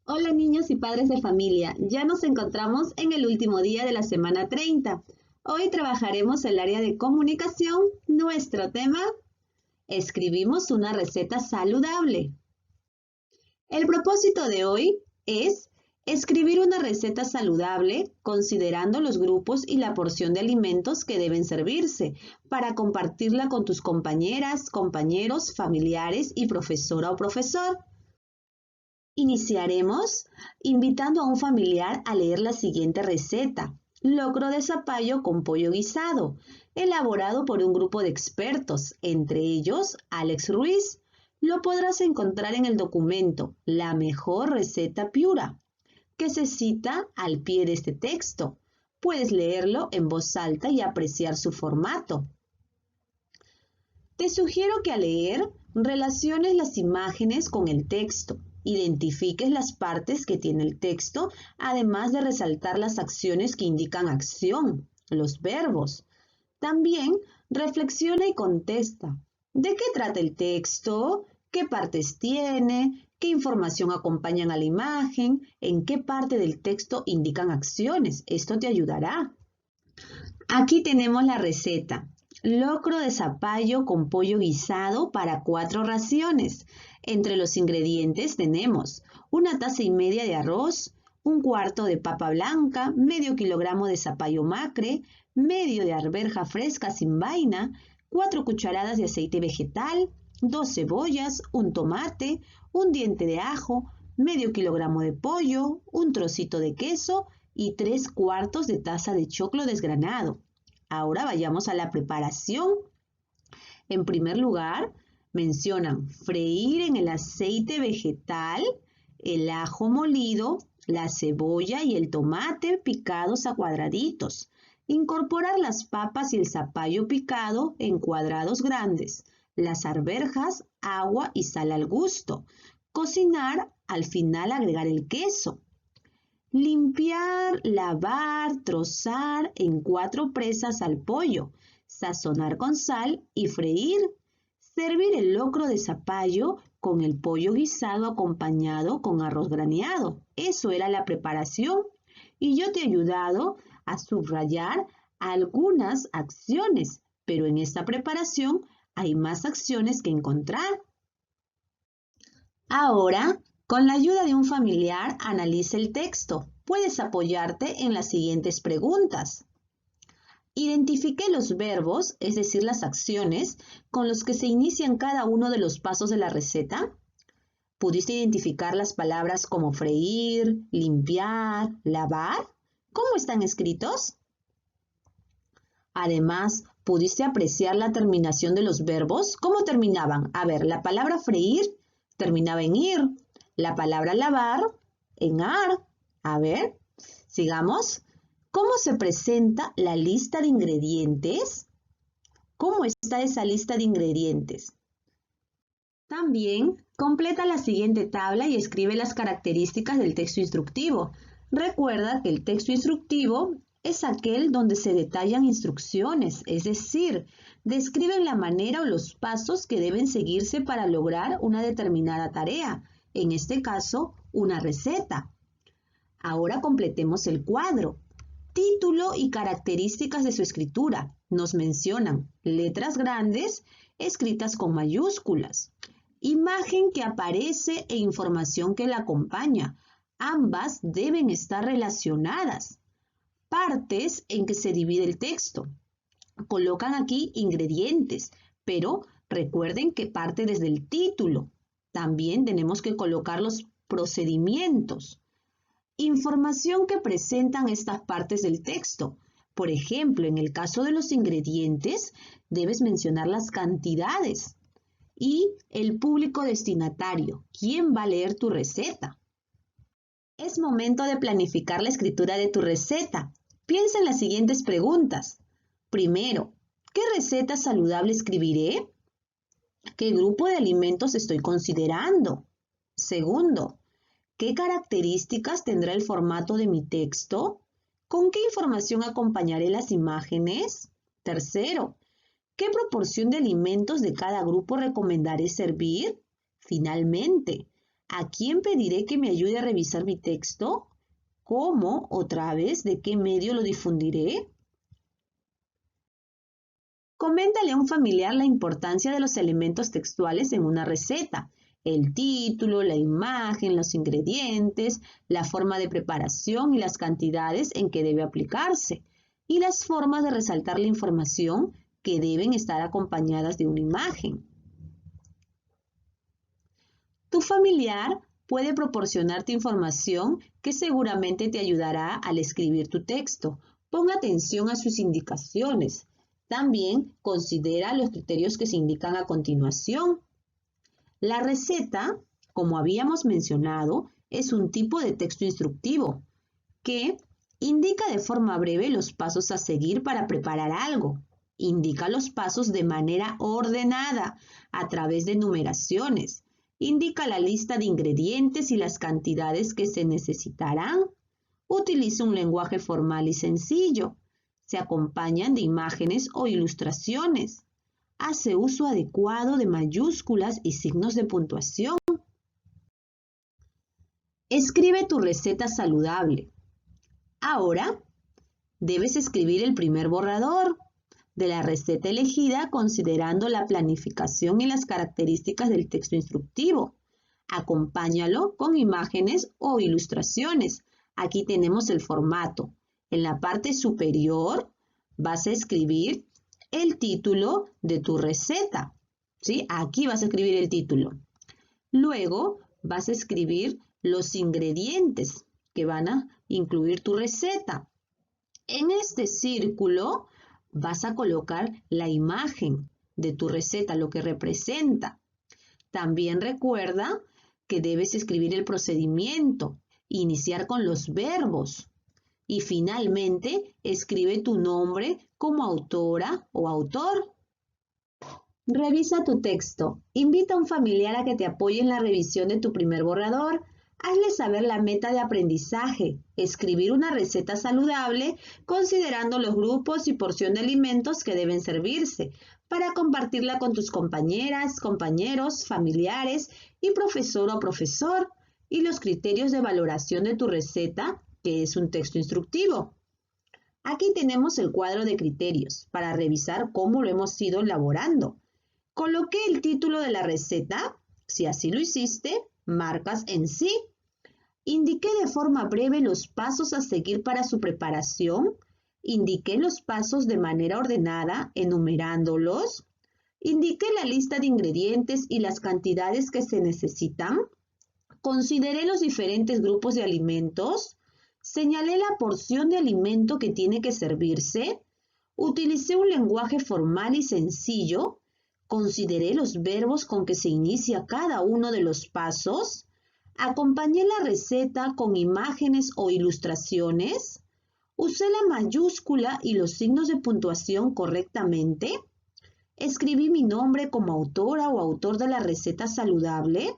Hola niños y padres de familia, ya nos encontramos en el último día de la semana 30. Hoy trabajaremos el área de comunicación. Nuestro tema, escribimos una receta saludable. El propósito de hoy es escribir una receta saludable considerando los grupos y la porción de alimentos que deben servirse para compartirla con tus compañeras, compañeros, familiares y profesora o profesor. Iniciaremos invitando a un familiar a leer la siguiente receta: locro de zapallo con pollo guisado, elaborado por un grupo de expertos, entre ellos Alex Ruiz. Lo podrás encontrar en el documento La mejor receta Piura, que se cita al pie de este texto. Puedes leerlo en voz alta y apreciar su formato. Te sugiero que al leer relaciones las imágenes con el texto. Identifiques las partes que tiene el texto, además de resaltar las acciones que indican acción, los verbos. También reflexiona y contesta. ¿De qué trata el texto? ¿Qué partes tiene? ¿Qué información acompañan a la imagen? ¿En qué parte del texto indican acciones? Esto te ayudará. Aquí tenemos la receta. Locro de zapallo con pollo guisado para 4 raciones. Entre los ingredientes tenemos 1,5 tazas de arroz, 1/4 de papa blanca, medio kilogramo de zapallo macre, medio de arveja fresca sin vaina, 4 cucharadas de aceite vegetal, 2 cebollas, 1 tomate, 1 diente de ajo, medio kilogramo de pollo, 1 trocito de queso y 3/4 de taza de choclo desgranado. Ahora vayamos a la preparación. En primer lugar, mencionan freír en el aceite vegetal el ajo molido, la cebolla y el tomate picados a cuadraditos. Incorporar las papas y el zapallo picado en cuadrados grandes, las arvejas, agua y sal al gusto. Cocinar, al final agregar el queso. Limpiar, lavar, trozar en 4 presas al pollo, sazonar con sal y freír. Servir el locro de zapallo con el pollo guisado acompañado con arroz graneado. Eso era la preparación y yo te he ayudado a subrayar algunas acciones, pero en esta preparación hay más acciones que encontrar. Ahora, con la ayuda de un familiar, analiza el texto. Puedes apoyarte en las siguientes preguntas. Identifique los verbos, es decir, las acciones, con los que se inician cada uno de los pasos de la receta. ¿Pudiste identificar las palabras como freír, limpiar, lavar? ¿Cómo están escritos? Además, ¿pudiste apreciar la terminación de los verbos? ¿Cómo terminaban? A ver, la palabra freír terminaba en ir. La palabra lavar en ar. A ver, sigamos. ¿Cómo se presenta la lista de ingredientes? ¿Cómo está esa lista de ingredientes? También completa la siguiente tabla y escribe las características del texto instructivo. Recuerda que el texto instructivo es aquel donde se detallan instrucciones, es decir, describen la manera o los pasos que deben seguirse para lograr una determinada tarea, en este caso, una receta. Ahora completemos el cuadro. Título y características de su escritura. Nos mencionan letras grandes escritas con mayúsculas. Imagen que aparece e información que la acompaña. Ambas deben estar relacionadas. Partes en que se divide el texto. Colocan aquí ingredientes, pero recuerden que parte desde el título. También tenemos que colocar los procedimientos. Información que presentan estas partes del texto. Por ejemplo, en el caso de los ingredientes, debes mencionar las cantidades y el público destinatario. ¿Quién va a leer tu receta? Es momento de planificar la escritura de tu receta. Piensa en las siguientes preguntas. Primero, ¿qué receta saludable escribiré? ¿Qué grupo de alimentos estoy considerando? Segundo, ¿qué características tendrá el formato de mi texto? ¿Con qué información acompañaré las imágenes? Tercero, ¿Qué proporción de alimentos de cada grupo recomendaré servir? Finalmente, ¿a quién pediré que me ayude a revisar mi texto? ¿Cómo? ¿Otra vez? ¿De qué medio lo difundiré? Coméntale a un familiar la importancia de los elementos textuales en una receta. El título, la imagen, los ingredientes, la forma de preparación y las cantidades en que debe aplicarse. Y las formas de resaltar la información que deben estar acompañadas de una imagen. Tu familiar puede proporcionarte información que seguramente te ayudará al escribir tu texto. Pon atención a sus indicaciones. También considera los criterios que se indican a continuación. La receta, como habíamos mencionado, es un tipo de texto instructivo que indica de forma breve los pasos a seguir para preparar algo. Indica los pasos de manera ordenada a través de numeraciones. Indica la lista de ingredientes y las cantidades que se necesitarán. Utiliza un lenguaje formal y sencillo. Se acompañan de imágenes o ilustraciones. Hace uso adecuado de mayúsculas y signos de puntuación. Escribe tu receta saludable. Ahora, debes escribir el primer borrador de la receta elegida considerando la planificación y las características del texto instructivo. Acompáñalo con imágenes o ilustraciones. Aquí tenemos el formato. En la parte superior vas a escribir el título de tu receta. ¿Sí? Aquí vas a escribir el título. Luego vas a escribir los ingredientes que van a incluir tu receta. En este círculo vas a colocar la imagen de tu receta, lo que representa. También recuerda que debes escribir el procedimiento, iniciar con los verbos y finalmente escribe tu nombre como autora o autor. Revisa tu texto. Invita a un familiar a que te apoye en la revisión de tu primer borrador. Hazle saber la meta de aprendizaje, escribir una receta saludable considerando los grupos y porción de alimentos que deben servirse, para compartirla con tus compañeras, compañeros, familiares y profesor o profesor, y los criterios de valoración de tu receta, que es un texto instructivo. Aquí tenemos el cuadro de criterios para revisar cómo lo hemos ido elaborando. Coloqué el título de la receta. Si así lo hiciste, marcas en sí. Indiqué de forma breve los pasos a seguir para su preparación. Indiqué los pasos de manera ordenada, enumerándolos. Indiqué la lista de ingredientes y las cantidades que se necesitan. Consideré los diferentes grupos de alimentos. Señalé la porción de alimento que tiene que servirse. Utilicé un lenguaje formal y sencillo. Consideré los verbos con que se inicia cada uno de los pasos. Acompañé la receta con imágenes o ilustraciones. Usé la mayúscula y los signos de puntuación correctamente. Escribí mi nombre como autora o autor de la receta saludable.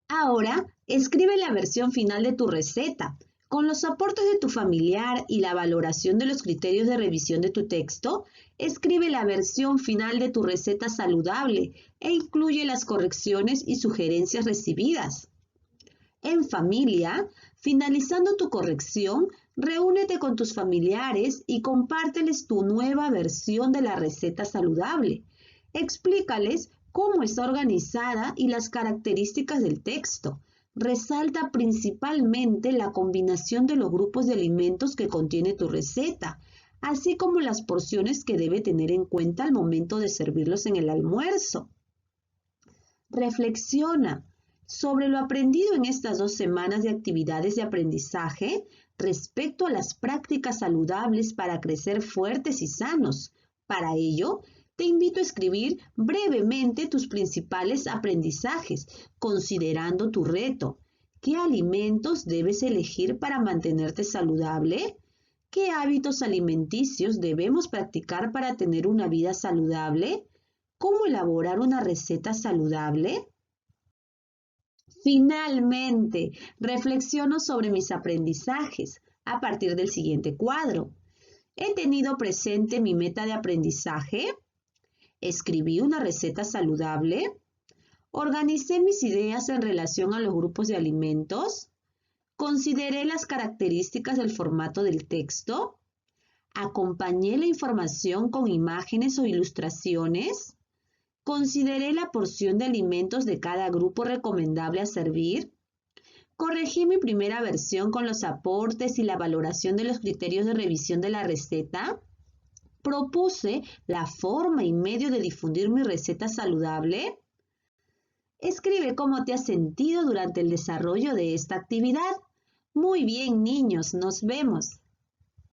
Ahora, escribe la versión final de tu receta. Con los aportes de tu familiar y la valoración de los criterios de revisión de tu texto, escribe la versión final de tu receta saludable e incluye las correcciones y sugerencias recibidas. En familia, finalizando tu corrección, reúnete con tus familiares y compárteles tu nueva versión de la receta saludable. Explícales cómo está organizada y las características del texto. Resalta principalmente la combinación de los grupos de alimentos que contiene tu receta, así como las porciones que debe tener en cuenta al momento de servirlos en el almuerzo. Reflexiona sobre lo aprendido en estas 2 semanas de actividades de aprendizaje respecto a las prácticas saludables para crecer fuertes y sanos. Para ello, te invito a escribir brevemente tus principales aprendizajes, considerando tu reto. ¿Qué alimentos debes elegir para mantenerte saludable? ¿Qué hábitos alimenticios debemos practicar para tener una vida saludable? ¿Cómo elaborar una receta saludable? Finalmente, reflexiono sobre mis aprendizajes a partir del siguiente cuadro. ¿He tenido presente mi meta de aprendizaje? ¿Escribí una receta saludable? ¿Organicé mis ideas en relación a los grupos de alimentos? ¿Consideré las características del formato del texto? ¿Acompañé la información con imágenes o ilustraciones? ¿Consideré la porción de alimentos de cada grupo recomendable a servir? ¿Corregí mi primera versión con los aportes y la valoración de los criterios de revisión de la receta? ¿Propuse la forma y medio de difundir mi receta saludable? Escribe cómo te has sentido durante el desarrollo de esta actividad. Muy bien, niños, nos vemos.